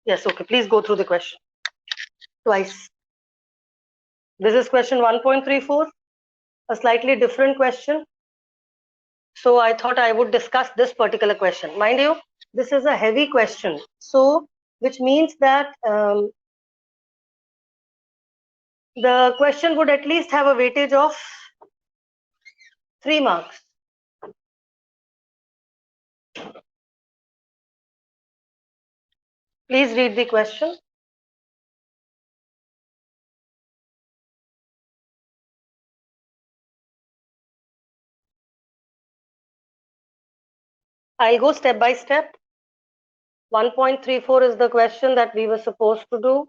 Yes, okay. Please go through the question twice. This is question 1.34, a slightly different question. So I thought I would discuss this particular question. Mind you, this is a heavy question. So, which means that the question would at least have a weightage of 3 marks. Please read the question. I'll go step by step. 1.34 is the question that we were supposed to do.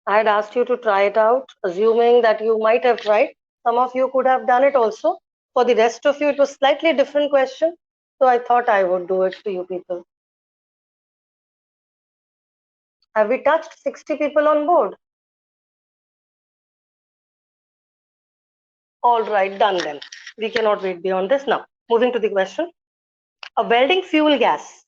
I had asked you to try it out, assuming that you might have tried. Some of you could have done it also. For the rest of you, it was slightly different question. So I thought I would do it to you people. Have we touched 60 people on board? All right, done then. We cannot wait beyond this now. Moving to the question. A welding fuel gas,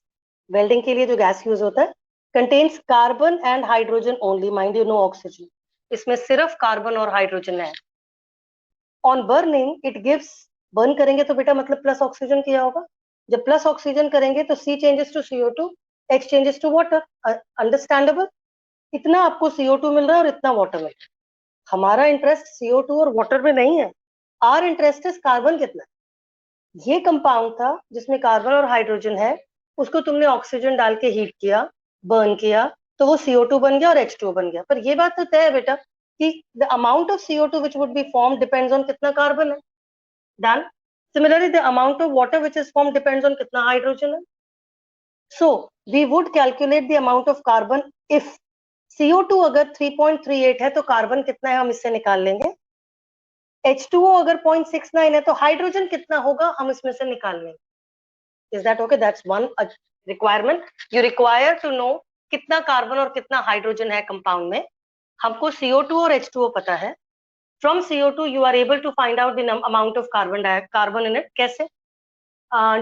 welding के लिए जो gas use होता है, contains carbon and hydrogen only. Mind you, no oxygen. इसमें सिर्फ carbon और hydrogen है. On burning, it gives. Burn करेंगे तो बेटा मतलब plus oxygen किया होगा. जब plus oxygen करेंगे तो C changes to CO2, H changes to water. Understandable? इतना आपको CO2 मिल रहा है और इतना water मिल रहा है. हमारा इंटरेस्ट CO2 और वाटर में नहीं है. आर इंटरेस्ट इज कार्बन कितना. ये कंपाउंड था जिसमें कार्बन और हाइड्रोजन है, उसको तुमने ऑक्सीजन डाल के हीट किया, बर्न किया, तो वो CO2 बन गया और H2O बन गया. पर ये बात तो तय है बेटा कि the amount of CO2 which would be formed depends on कितना कार्बन है. Done. Similarly, the amount of water which is formed depends on कितना हाइड्रोजन है. So we would calculate the amount of carbon if CO2 अगर 3.38 है तो carbon कितना है हम इससे निकाल लेंगे. H2O अगर 0.69 है तो हाइड्रोजन कितना होगा हम इसमें से निकाल लेंगे. Is that okay? That's one requirement. You require to know कितना कार्बन और कितना हाइड्रोजन है कंपाउंड में. हमको CO2 और H2O पता है. From CO2 you are able to find out the amount of carbon in it. कैसे?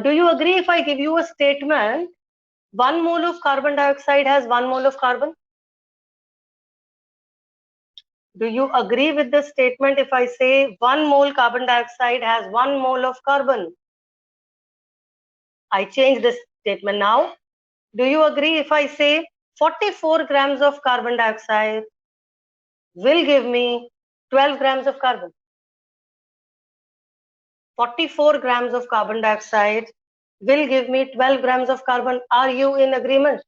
Do you agree if I give you a statement? 1 mole of carbon dioxide has 1 mole of carbon. Do you agree with the statement if I say 1 mole carbon dioxide has 1 mole of carbon? I change this statement now. Do you agree if I say 44 grams of carbon dioxide will give me 12 grams of carbon? 44 grams of carbon dioxide will give me 12 grams of carbon. Are you in agreement?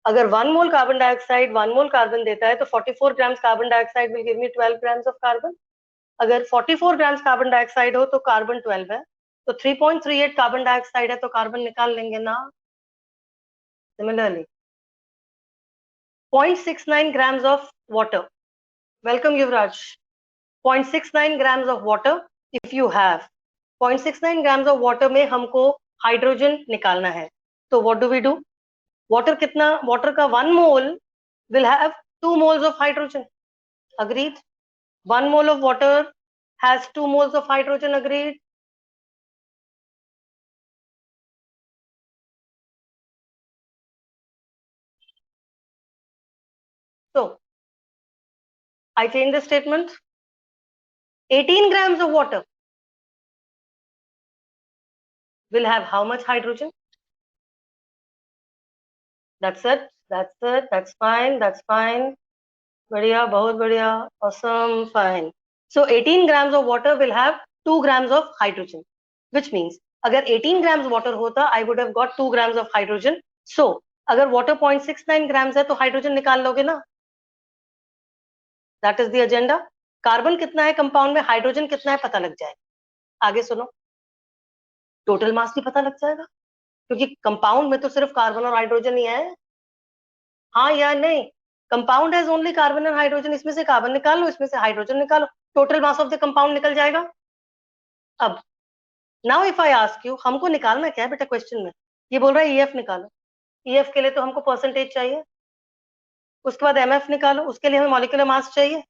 अगर 1 mole carbon dioxide 1 mole carbon देता है तो 44 grams carbon dioxide will give me 12 grams of carbon. अगर 44 grams carbon dioxide हो तो carbon 12 है, तो 3.38 carbon dioxide है तो कार्बन निकाल लेंगे ना. Similarly, 0.69 grams of water. Welcome Yuvraj. 0.69 grams of water if you have 0.69 grams of water में हमको हाइड्रोजन निकालना है, तो what do we do? Water कितना, वाटर का 1 मोल will have 2 moles of hydrogen. Agreed? 1 mole of water has 2 moles of hydrogen. Agreed? So I change the statement. 18 grams of water will have how much hydrogen? That's it. That's it. That's fine. That's fine. बढ़िया, बहुत बढ़िया. Awesome. Fine. So 18 grams of water will have 2 grams of hydrogen, which means अगर 18 grams water होता, I would have got 2 grams of hydrogen. So अगर water 0.69 grams है तो hydrogen निकाल लोगे ना. That is the agenda. Carbon कितना है कंपाउंड में, हाइड्रोजन कितना है पता लग जाएगा. आगे सुनो, टोटल मास भी पता लग जाएगा क्योंकि कंपाउंड में तो सिर्फ कार्बन और हाइड्रोजन ही है. हाँ या नहीं? Compound has only carbon and hydrogen. इसमें से कार्बन निकालो, इसमें से हाइड्रोजन निकालो, total mass of the compound निकल जाएगा. अब now if I ask you, हमको निकालना क्या है बेटा क्वेश्चन में? ये बोल रहा है EF निकालो. EF के लिए तो हमको परसेंटेज चाहिए, उसके बाद MF निकालो, उसके लिए हमें मॉलिक्यूलर मास चाहिए.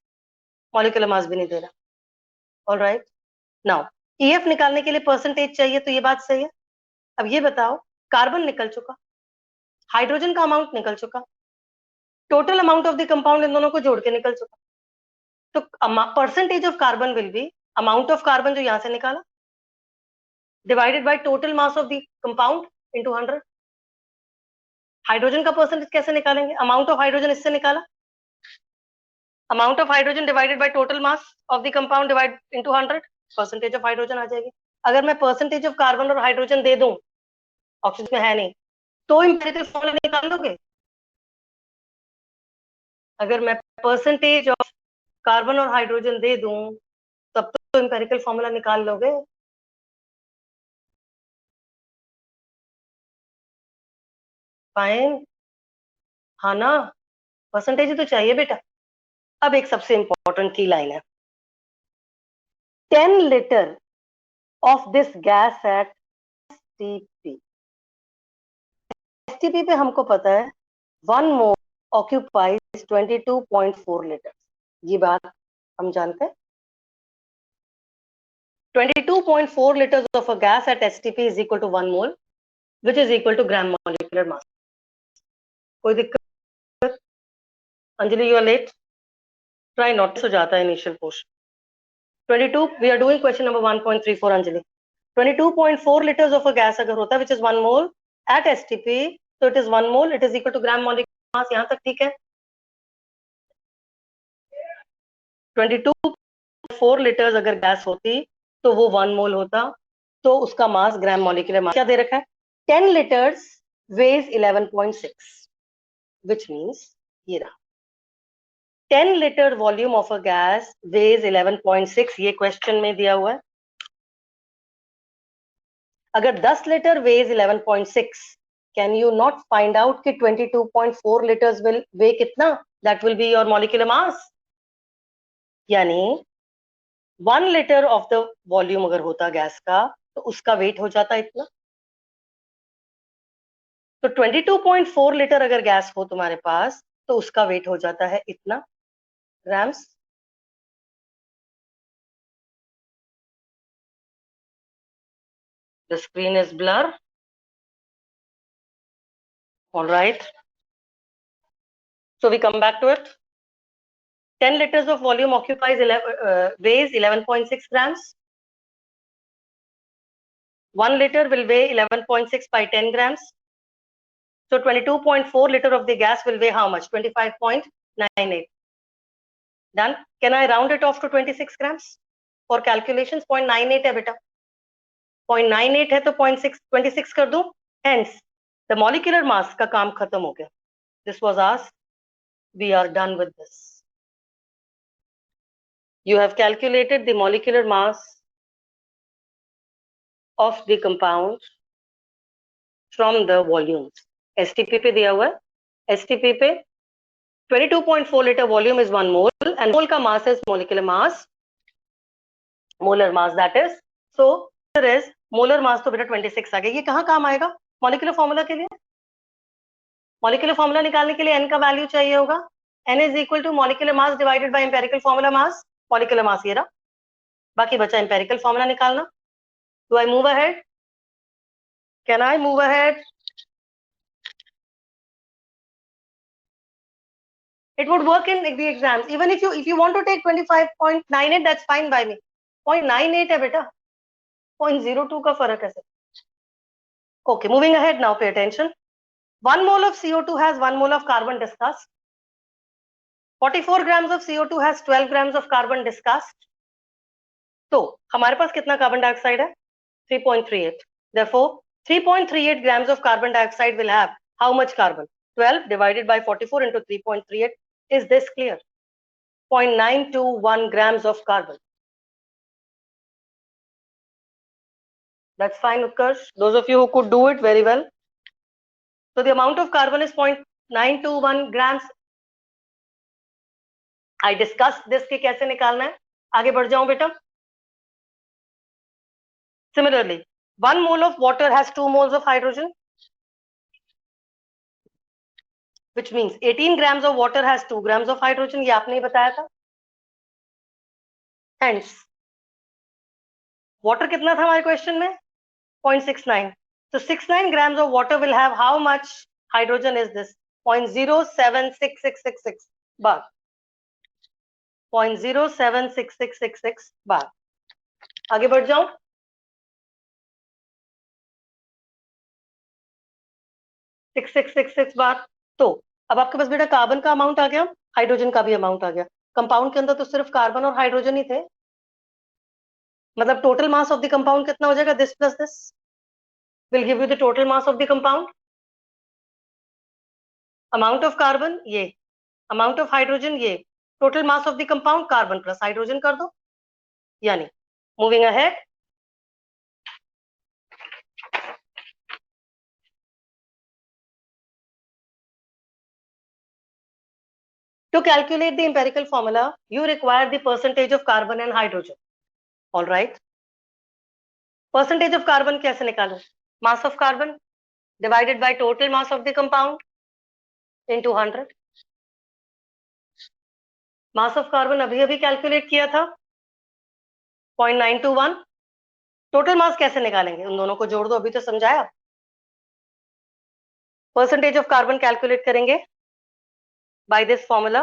मॉलिक्यूलर मास भी नहीं दे रहा. ऑलराइट, नाउ EF निकालने के लिए परसेंटेज चाहिए, तो ये बात सही है. अब ये बताओ, कार्बन निकल चुका, हाइड्रोजन का अमाउंट निकल चुका, total amount of the compound इन दोनों को जोड़ के निकल चुका। तो percentage of carbon will be amount of carbon जो यहां से निकाला divided by total mass of the compound into 100। Hydrogen का परसेंटेज कैसे निकालेंगे? अमाउंट ऑफ हाइड्रोजन इससे निकाला, amount of hydrogen divided by total mass of the compound divide into 100, percentage of hydrogen आ जाएगी। अगर मैं परसेंटेज ऑफ कार्बन और हाइड्रोजन दे दूं, ऑक्सीजन में है नहीं, तो इंपेरिकल फॉर्मूला निकाल लोगे? अगर मैं परसेंटेज ऑफ कार्बन और हाइड्रोजन दे दूं तब तो इंपेरिकल फॉर्मूला निकाल लोगे। फाइन, हाँ ना, परसेंटेज तो चाहिए बेटा। अब एक सबसे इंपॉर्टेंट की लाइन है, 10 litre of this gas at STP. STP पे हमको पता है 1 मोल ऑक्यूपाइज 22.4 लीटर, ये बात हम जानते हैं। 22.4 liters of a gas at STP is equal to 1 mole, which is equal to gram molecular mass. कोई दिक्कत? Anjali, you are late. Try not to जाता है initial portion. 22. We are doing question number 1.34. Anjali, 22.4 liters of a gas अगर होता है, which is 1 mole at STP, so it is 1 mole. It is equal to gram molecular mass. यहाँ तक ठीक है? 22.4 liters अगर गैस होती तो वो 1 मोल होता, तो उसका मास ग्राम मॉलिक्यूलर मास क्या दे रखा है? 10 liters weighs 11.6, which means ये रहा 10 liter volume of a gas weighs 11.6, ये क्वेश्चन में दिया हुआ है। अगर 10 litre weighs 11.6, can you not find out कि 22.4 liters will weigh कितना? That will be your molecular mass. यानी 1 लीटर ऑफ द वॉल्यूम अगर होता गैस का तो उसका वेट हो जाता इतना। तो 22.4 लीटर अगर गैस हो तुम्हारे पास तो उसका वेट हो जाता है इतना grams. The screen is blur. All right. So we come back to it. 10 liters of volume occupies weighs 11.6 grams. 1 liter will weigh 11.6 by 10 grams. So 22.4 liter of the gas will weigh how much? 25.98. Done. Can I round it off to 26 grams? For calculations, 0.98 है बेटा. 0.98 है तो 26 कर दूं. Hence, the molecular mass का काम खत्म हो गया. This was asked. We are done with this. You have calculated the molecular mass of the compound from the volumes. STP पे दिया हुआ है. STP पे 22.4 liter volume is 1 mole and mole का mass is molecular mass. Molar mass that is. So there is molar mass तो बेटा 26 आ गया. ये कहाँ काम आएगा? Molecular formula के लिए. Molecular formula निकालने के लिए n का वैल्यू चाहिए होगा. n is equal to molecular mass divided by empirical formula mass. Molecular mass ये रहा. बाकी बचा empirical formula निकालना. Do I move ahead? Can I move ahead? It would work in the exams. Even if you want to take 25.98, that's fine by me. 0.98 है बेटा. 0.02 का फर्क है sir. Okay, moving ahead now. Pay attention. 1 mole of CO2 has 1 mole of carbon discussed. 44 grams of CO2 has 12 grams of carbon discussed. तो हमारे पास कितना carbon dioxide है? 3.38. Therefore, 3.38 grams of carbon dioxide will have how much carbon? 12 divided by 44 into 3.38. Is this clear? 0.921 grams of carbon. That's fine, Utkarsh. Those of you who could do it very well. So the amount of carbon is 0.921 grams. I discussed this कि कैसे निकालना है. आगे बढ़ जाऊं बेटा. Similarly, 1 mole of water has 2 moles of hydrogen, which means 18 grams of water has 2 grams of hydrogen. ये आपने ही बताया था. Hence, water कितना था हमारे क्वेश्चन में? 0.69. So 69 grams of water will have how much hydrogen is this 0.076666 बार, 0.076666 बार। आगे बढ़ जाऊं, 6666 बार। तो अब आपके पास बेटा कार्बन का अमाउंट आ गया, हाइड्रोजन का भी अमाउंट आ गया। कंपाउंड के अंदर तो सिर्फ कार्बन और हाइड्रोजन ही थे, मतलब total mass of the compound कितना हो जाएगा? This plus this will give you the total mass of the compound. Amount of carbon ये, अमाउंट ऑफ हाइड्रोजन ये, total mass of the compound carbon plus hydrogen कर दो। यानी moving ahead, to calculate the empirical formula you require the percentage of carbon and hydrogen. All right, percentage of carbon कैसे निकालो? mass of carbon divided by total mass of the compound into 100. mass of carbon अभी अभी calculate किया था 0.921। Total mass कैसे निकालेंगे? उन दोनों को जोड़ दो, अभी तो समझाया। परसेंटेज ऑफ कार्बन कैलकुलेट करेंगे by this formula,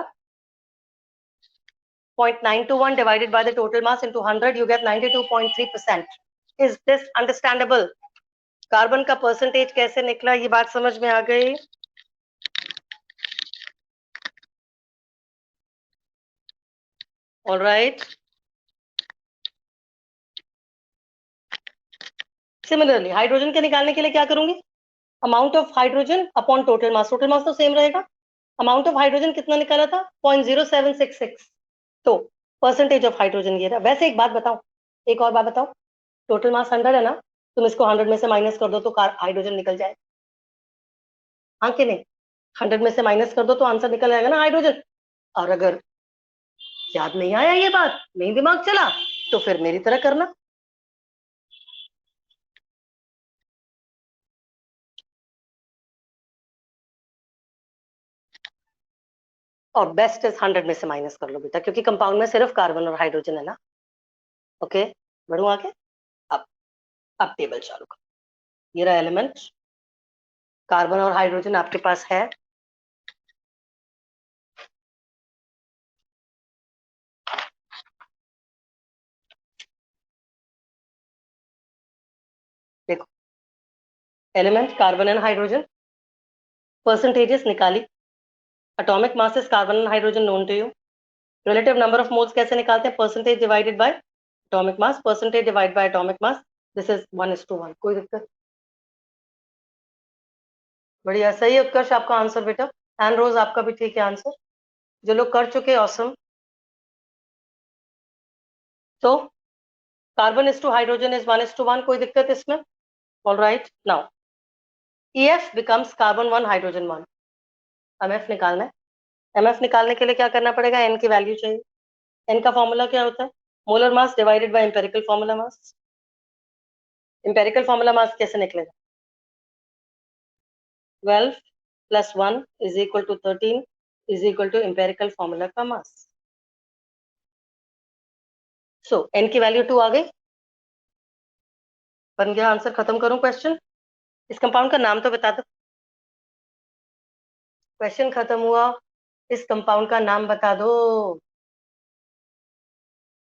0.921 divided by the total mass into 100, you get 92.3%. Is this understandable? Carbon का परसेंटेज कैसे निकला, ये बात समझ में आ गई? All right. Similarly, हाइड्रोजन के निकालने के लिए क्या करूंगी? Amount of hydrogen upon total mass, total mass तो सेम रहेगा। अमाउंट ऑफ हाइड्रोजन कितना निकाला था? 0.0766। तो परसेंटेज ऑफ हाइड्रोजन ये रहा। वैसे एक बात बताओ, एक और बात बताओ, टोटल मास 100 है ना, तुम इसको 100 में से माइनस कर दो तो हाइड्रोजन निकल जाए, हाँ कि नहीं? 100 में से माइनस कर दो तो आंसर निकल जाएगा ना हाइड्रोजन। और अगर याद नहीं आया ये बात, नहीं दिमाग चला, तो फिर मेरी तरह करना। और बेस्ट इज 100 में से माइनस कर लो बेटा, क्योंकि कंपाउंड में सिर्फ कार्बन और हाइड्रोजन है ना। ओके, बढ़ू आगे। अब टेबल चालू कर। ये रहा एलिमेंट, कार्बन और हाइड्रोजन आपके पास है। देखो, element carbon and hydrogen, percentages निकाली, atomic masses carbon and hydrogen known to you. Relative number of moles कैसे निकालते हैं? Percentage divided by atomic mass, percentage divide by atomic mass, this is 1:1। कोई दिक्कत? बढ़िया, सही उत्कर्ष आपका आंसर बेटा। एंड रोज आपका भी ठीक है आंसर। जो लोग कर चुके ऑसम। तो carbon is to hydrogen is 1:1, कोई दिक्कत इसमें? All right, now EF becomes carbon 1 hydrogen 1। MF निकालना है। MF निकालने के लिए क्या करना पड़ेगा? N की वैल्यू चाहिए। N का फॉर्मूला क्या होता है? Molar mass divided by empirical formula mass. Empirical formula mass कैसे निकलेगा? 12 + 1 = 13 = एम्पेरिकल फॉर्मूला का मास। सो N की वैल्यू 2 आ गई, बन गया आंसर। खत्म करूं क्वेश्चन? इस कंपाउंड का नाम तो बता दो। क्वेश्चन खत्म हुआ, इस कंपाउंड का नाम बता दो।